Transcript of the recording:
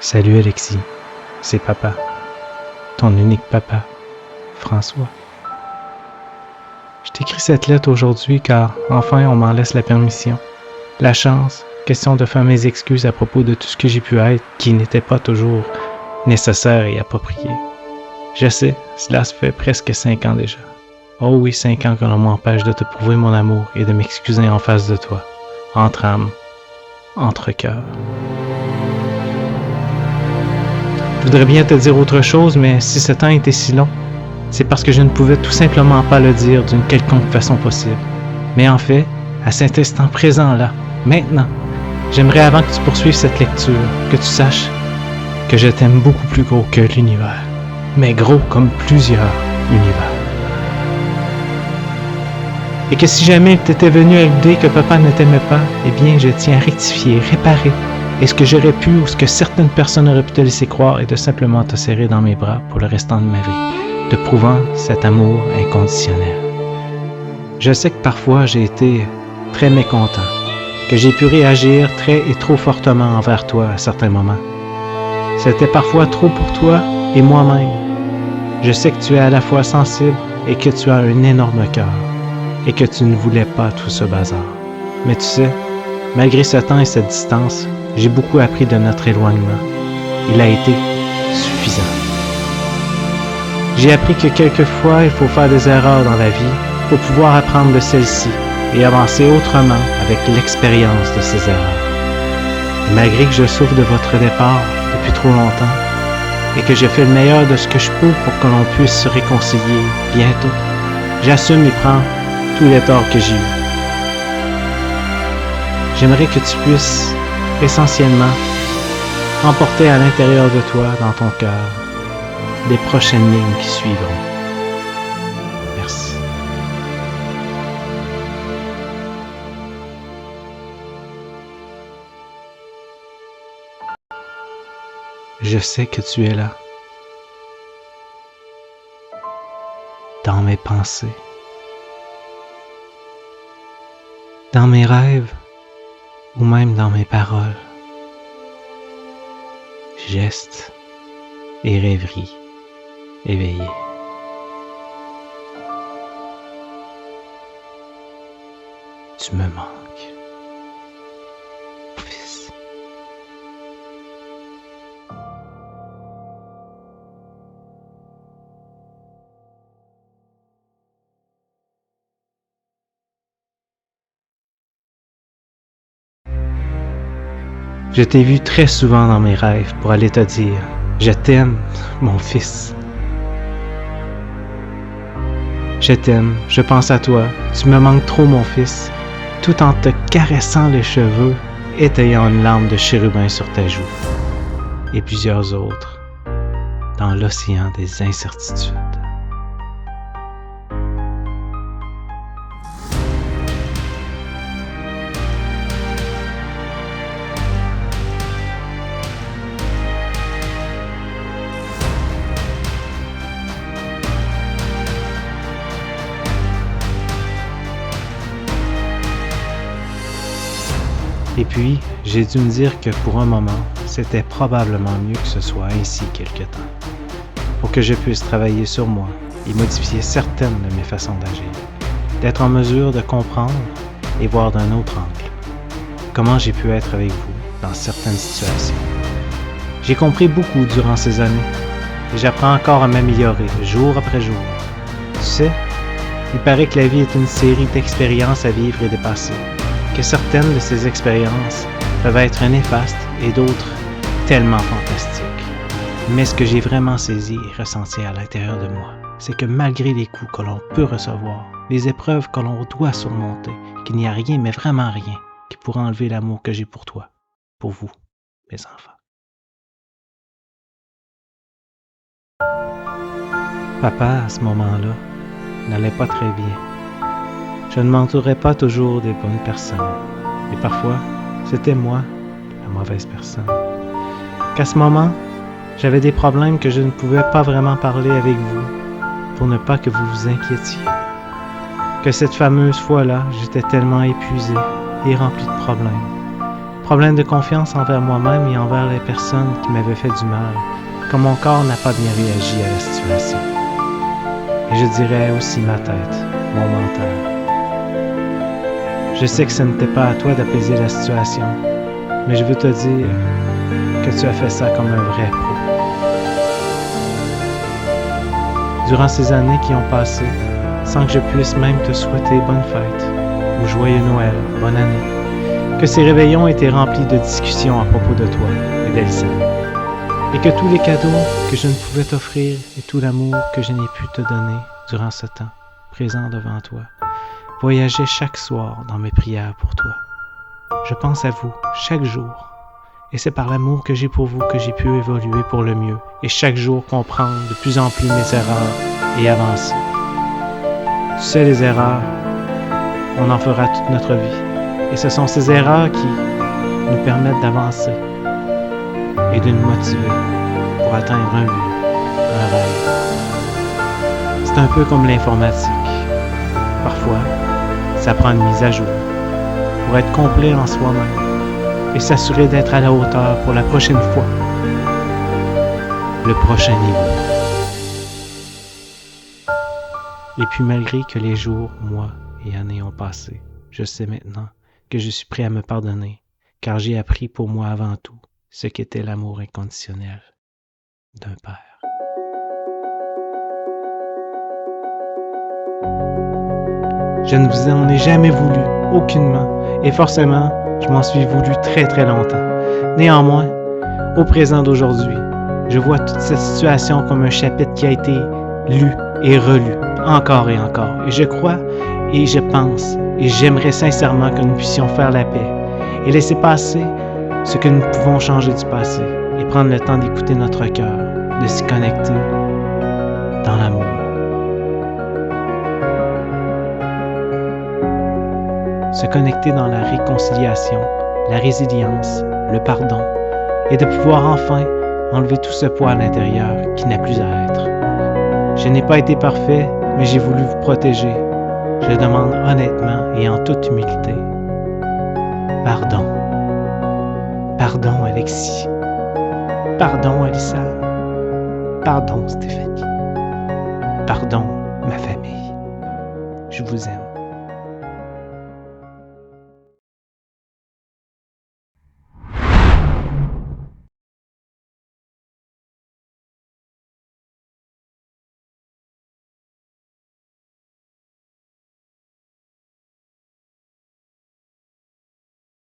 Salut Alexis, c'est papa, ton unique papa, François. Je t'écris cette lettre aujourd'hui car enfin on m'en laisse la permission. La chance, question de faire mes excuses à propos de tout ce que j'ai pu être qui n'était pas toujours nécessaire et approprié. Je sais, cela se fait presque 5 ans déjà. Oh oui, 5 ans que l'on m'empêche de te prouver mon amour et de m'excuser en face de toi, entre âmes, entre cœurs. Je voudrais bien te dire autre chose, mais si ce temps était si long, c'est parce que je ne pouvais tout simplement pas le dire d'une quelconque façon possible. Mais en fait, à cet instant présent-là, maintenant, j'aimerais avant que tu poursuives cette lecture, que tu saches que je t'aime beaucoup plus gros que l'univers, mais gros comme plusieurs univers. Et que si jamais tu étais venu à l'idée que papa ne t'aimait pas, eh bien je tiens à rectifier, réparer. Et ce que j'aurais pu ou ce que certaines personnes auraient pu te laisser croire est de simplement te serrer dans mes bras pour le restant de ma vie, te prouvant cet amour inconditionnel. Je sais que parfois j'ai été très mécontent, que j'ai pu réagir très et trop fortement envers toi à certains moments. C'était parfois trop pour toi et moi-même. Je sais que tu es à la fois sensible et que tu as un énorme cœur et que tu ne voulais pas tout ce bazar. Mais tu sais, malgré ce temps et cette distance, j'ai beaucoup appris de notre éloignement. Il a été suffisant. J'ai appris que quelquefois, il faut faire des erreurs dans la vie pour pouvoir apprendre de celles-ci et avancer autrement avec l'expérience de ces erreurs. Et malgré que je souffre de votre départ depuis trop longtemps et que je fais le meilleur de ce que je peux pour que l'on puisse se réconcilier bientôt, j'assume et prends tous les torts que j'ai eus. J'aimerais que tu puisses essentiellement emporter à l'intérieur de toi, dans ton cœur, les prochaines lignes qui suivront. Merci. Je sais que tu es là, dans mes pensées, dans mes rêves, ou même dans mes paroles, gestes et rêveries éveillées. Tu me manques, fils. Je t'ai vu très souvent dans mes rêves pour aller te dire « Je t'aime, mon fils. Je t'aime, je pense à toi, tu me manques trop, mon fils. » Tout en te caressant les cheveux et t'ayant une larme de chérubin sur ta joue. Et plusieurs autres dans l'océan des incertitudes. Et puis, j'ai dû me dire que pour un moment, c'était probablement mieux que ce soit ainsi quelque temps, pour que je puisse travailler sur moi et modifier certaines de mes façons d'agir, d'être en mesure de comprendre et voir d'un autre angle comment j'ai pu être avec vous dans certaines situations. J'ai compris beaucoup durant ces années et j'apprends encore à m'améliorer jour après jour. Tu sais, il paraît que la vie est une série d'expériences à vivre et de passer, que certaines de ces expériences peuvent être néfastes et d'autres tellement fantastiques. Mais ce que j'ai vraiment saisi et ressenti à l'intérieur de moi, c'est que malgré les coups que l'on peut recevoir, les épreuves que l'on doit surmonter, qu'il n'y a rien, mais vraiment rien, qui pourra enlever l'amour que j'ai pour toi, pour vous, mes enfants. Papa, à ce moment-là, n'allait pas très bien. Je ne m'entourais pas toujours des bonnes personnes. Et parfois, c'était moi, la mauvaise personne. Qu'à ce moment, j'avais des problèmes que je ne pouvais pas vraiment parler avec vous, pour ne pas que vous vous inquiétiez. Que cette fameuse fois-là, j'étais tellement épuisé et rempli de problèmes, Problème de confiance envers moi-même et envers les personnes qui m'avaient fait du mal, comme mon corps n'a pas bien réagi à la situation. Et je dirais aussi ma tête, mon mental. Je sais que ce n'était pas à toi d'apaiser la situation, mais je veux te dire que tu as fait ça comme un vrai pro. Durant ces années qui ont passé, sans que je puisse même te souhaiter bonne fête, ou joyeux Noël, bonne année, que ces réveillons étaient remplis de discussions à propos de toi et d'Elsa, et que tous les cadeaux que je ne pouvais t'offrir et tout l'amour que je n'ai pu te donner durant ce temps, présent devant toi, voyageaient chaque soir dans mes prières pour toi. Je pense à vous chaque jour, et c'est par l'amour que j'ai pour vous que j'ai pu évoluer pour le mieux, et chaque jour comprendre de plus en plus mes erreurs et avancer. Tu sais, les erreurs, on en fera toute notre vie, et ce sont ces erreurs qui nous permettent d'avancer et de nous motiver pour atteindre un but, un rêve. C'est un peu comme l'informatique. Parfois, ça prend une mise à jour pour être complet en soi-même et s'assurer d'être à la hauteur pour la prochaine fois, le prochain niveau. Et puis malgré que les jours, mois et années ont passé, je sais maintenant que je suis prêt à me pardonner, car j'ai appris pour moi avant tout ce qu'était l'amour inconditionnel d'un père. Je ne vous en ai jamais voulu, aucunement, et forcément, je m'en suis voulu très très longtemps. Néanmoins, au présent d'aujourd'hui, je vois toute cette situation comme un chapitre qui a été lu et relu, encore et encore. Et je crois, et je pense, et j'aimerais sincèrement que nous puissions faire la paix et laisser passer ce que nous pouvons changer du passé et prendre le temps d'écouter notre cœur, de s'y connecter dans l'amour. Se connecter dans la réconciliation, la résilience, le pardon, et de pouvoir enfin enlever tout ce poids à l'intérieur qui n'a plus à être. Je n'ai pas été parfait, mais j'ai voulu vous protéger. Je demande honnêtement et en toute humilité, pardon. Pardon Alexis. Pardon Alissa. Pardon Stéphanie. Pardon ma famille. Je vous aime.